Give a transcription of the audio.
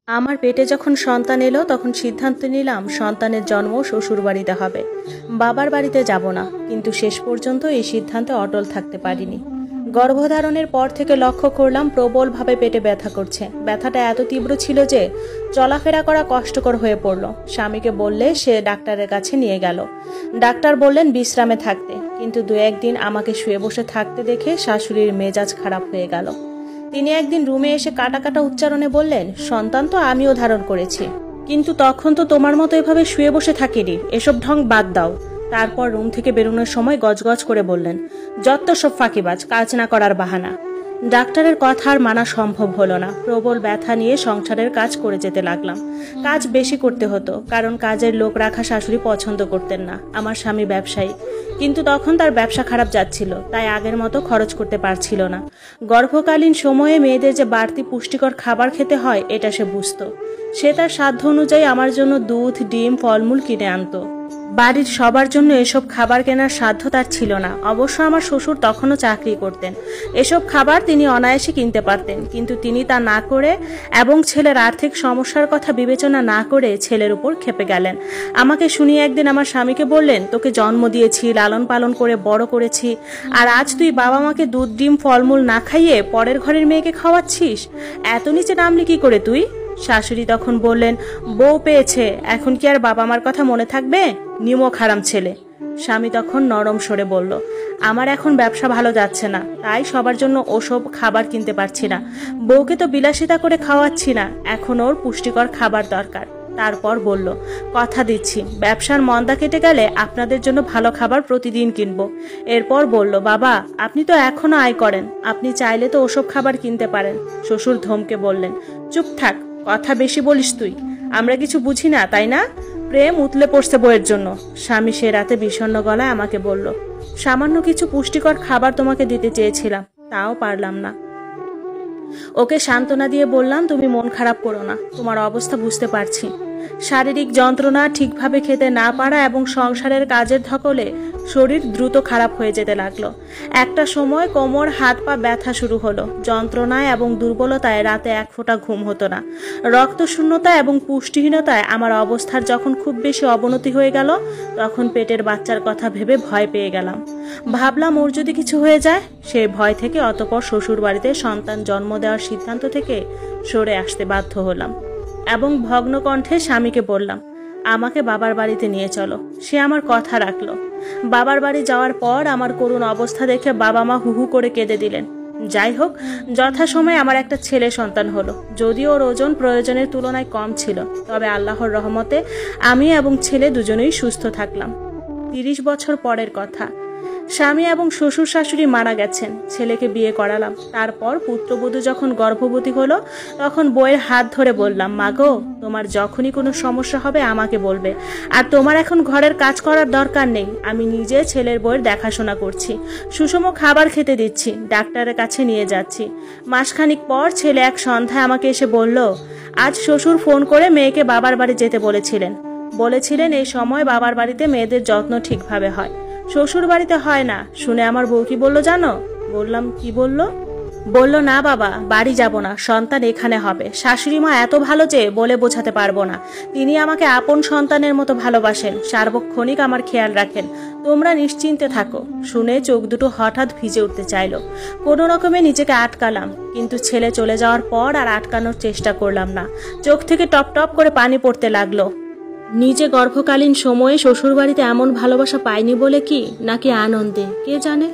আমার পেটে যখন সন্তান এলো তখন সিদ্ধান্ত নিলাম সন্তানের জন্ম শ্বশুর বাড়িতে হবে, বাবার বাড়িতে যাব না। কিন্তু শেষ পর্যন্ত এই সিদ্ধান্তে অটল থাকতে পারিনি। গর্ভধারণের পর থেকে লক্ষ্য করলাম প্রবলভাবে পেটে ব্যথা করছে। ব্যথাটা এত তীব্র ছিল যে চলাফেরা করা কষ্টকর হয়ে পড়ল। স্বামীকে বললে সে ডাক্তারের কাছে নিয়ে গেল। ডাক্তার বললেন বিশ্রামে থাকতে, কিন্তু দু একদিন আমাকে শুয়ে বসে থাকতে দেখে শাশুড়ির মেজাজ খারাপ হয়ে গেল। তিনি একদিন রুমে এসে কাটা কাটা উচ্চারণে বললেন, সন্তান তো আমিও ধারণ করেছি, কিন্তু তখন তো তোমার মতো এভাবে শুয়ে বসে থাকিনি, এসব ঢং বাদ দাও। তারপর রুম থেকে বেরোনোর সময় গজগজ করে বললেন, যত সব ফাঁকিবাজ, কাজ না করার বাহানা। ডাক্তারের কথা আর মানা সম্ভব হলো না। প্রবল ব্যথা নিয়ে সংসারের কাজ করে যেতে লাগলাম। কাজ বেশি করতে হতো, কারণ কাজের লোক রাখা শাশুড়ি পছন্দ করতেন না। আমার স্বামী ব্যবসায়ী, কিন্তু তখন তার ব্যবসা খারাপ যাচ্ছিল, তাই আগের মতো খরচ করতে পারছিল না। গর্ভকালীন সময়ে মেয়েদের যে বাড়তি পুষ্টিকর খাবার খেতে হয় এটা সে বুঝতো। সে তার সাধ্য অনুযায়ী আমার জন্য দুধ, ডিম, ফলমূল কিনে আনতো। বাড়ির সবার জন্য এসব খাবার কেনার সাধ্য তার ছিল না। অবশ্য আমার শ্বশুর তখনও চাকরি করতেন, এসব খাবার তিনি অনায়াসে কিনতে পারতেন, কিন্তু তিনি তা না করে এবং ছেলের আর্থিক সমস্যার কথা বিবেচনা না করে ছেলের উপর ক্ষেপে গেলেন। আমাকে শুনিয়ে একদিন আমার স্বামীকে বললেন, তোকে জন্ম দিয়েছি, লালন পালন করে বড় করেছি, আর আজ তুই বাবা মাকে দুধ, ডিম, ফলমূল না খাইয়ে পরের ঘরের মেয়েকে খাওয়াচ্ছিস? এত নিচে নামলি কি করে তুই? শাশুড়ি তখন বললেন, বউ পেয়েছে, এখন কি আর বাবা মার কথা মনে থাকবে? নিমক হারাম ছেলে। স্বামী তখন নরম স্বরে বলল, আমার এখন ব্যবসা ভালো যাচ্ছে না, তাই সবার জন্য ওসব খাবার কিনতে পারছি না। বউকে তো বিলাসিতা করে খাওয়াচ্ছি না, এখন ওর পুষ্টিকর খাবার দরকার। তারপর বলল, কথা দিচ্ছি ব্যবসার মন্দা কেটে গেলে আপনাদের জন্য ভালো খাবার প্রতিদিন কিনবো। এরপর বলল, বাবা আপনি তো এখনো আয় করেন, আপনি চাইলে তো ওসব খাবার কিনতে পারেন। শ্বশুর ধমকে বললেন, চুপ থাক, কথা বেশি বলিস তুই, আমরা কিছু বুঝি না তাই না? প্রেম উতলে পড়ছে বইয়ের জন্য। স্বামী সে রাতে বিষণ্ণ গলায় আমাকে বলল, সামান্য কিছু পুষ্টিকর খাবার তোমাকে দিতে চেয়েছিলাম, তাও পারলাম না। ওকে সান্ত্বনা দিয়ে বললাম, তুমি মন খারাপ করো না, তোমার অবস্থা বুঝতে পারছি। শারীরিক যন্ত্রণা, ঠিকভাবে খেতে না পারা এবং সংসারের কাজের ধকলে শরীর দ্রুত খারাপ হয়ে যেতে লাগলো। একটা সময় কোমর, হাত পা ব্যথা শুরু হলো। যন্ত্রণায় এবং দুর্বলতায় রাতে এক ফোঁটা ঘুম হতো না। রক্তশূন্যতা এবং পুষ্টিহীনতায় আমার অবস্থার যখন খুব বেশি অবনতি হয়ে গেল, তখন পেটের বাচ্চার কথা ভেবে ভয় পেয়ে গেলাম। ভাবলাম ওর যদি কিছু হয়ে যায়। সেই ভয় থেকে অতঃপর শ্বশুর বাড়িতে সন্তান জন্ম দেওয়ার সিদ্ধান্ত থেকে সরে আসতে বাধ্য হলাম এবং ভগ্ন কণ্ঠে স্বামীকে বললাম, আমাকে বাবার বাড়িতে নিয়ে চলো। সে আমার কথা রাখলো। বাবার বাড়ি যাওয়ার পর আমার করুণ অবস্থা দেখে বাবা মা হুহু করে কেঁদে দিলেন। যাই হোক, যথাসময়ে আমার একটা ছেলে সন্তান হলো। যদিও ওর ওজন প্রয়োজনের তুলনায় কম ছিল, তবে আল্লাহর রহমতে আমি এবং ছেলে দুজনেই সুস্থ থাকলাম। 30 বছর পরের কথা। স্বামী এবং শ্বশুর শাশুড়ি মারা গেছেন। ছেলেকে বিয়ে করালাম। তারপর পুত্রবধূ যখন গর্ভবতী হলো, তখন বউয়ের হাত ধরে বললাম, মাগো তোমার যখনই কোনো সমস্যা হবে আমাকে বলবে, আর তোমার এখন ঘরের কাজ করার দরকার নেই, আমি নিজে ছেলের বউয়ের দেখাশোনা করছি, সুষম খাবার খেতে দিচ্ছি, ডাক্তারের কাছে নিয়ে যাচ্ছি। মাসখানিক পর ছেলে এক সন্ধ্যায় আমাকে এসে বলল, আজ শ্বশুর ফোন করে মেয়েকে বাবার বাড়ি যেতে বলেছিলেন এই সময় বাবার বাড়িতে মেয়েদের যত্ন ঠিকভাবে হয়, শ্বশুর বাড়িতে হয় না। শুনে আমার বউ কি বললো জানো? বললাম, কি বললো? বলল, না বাবা, বাড়ি যাব না, সন্তান এখানে হবে। শাশুড়ি মা এত ভালো যে বলে বোঝাতে পারবো না। তিনি আমাকে আপন সন্তানের মতো ভালোবাসেন, সার্বক্ষণিক আমার খেয়াল রাখেন। তোমরা নিশ্চিন্তে থাকো। শুনে চোখ দুটো হঠাৎ ভিজে উঠতে চাইলো। কোনো রকমে নিজেকে আটকালাম, কিন্তু ছেলে চলে যাওয়ার পর আর আটকানোর চেষ্টা করলাম না। চোখ থেকে টপ টপ করে পানি পড়তে লাগলো। নিজে গর্ভকালীন সময়ে শ্বশুরবাড়িতে এমন ভালোবাসা পাইনি বলে কি, নাকি আনন্দে, কে জানে।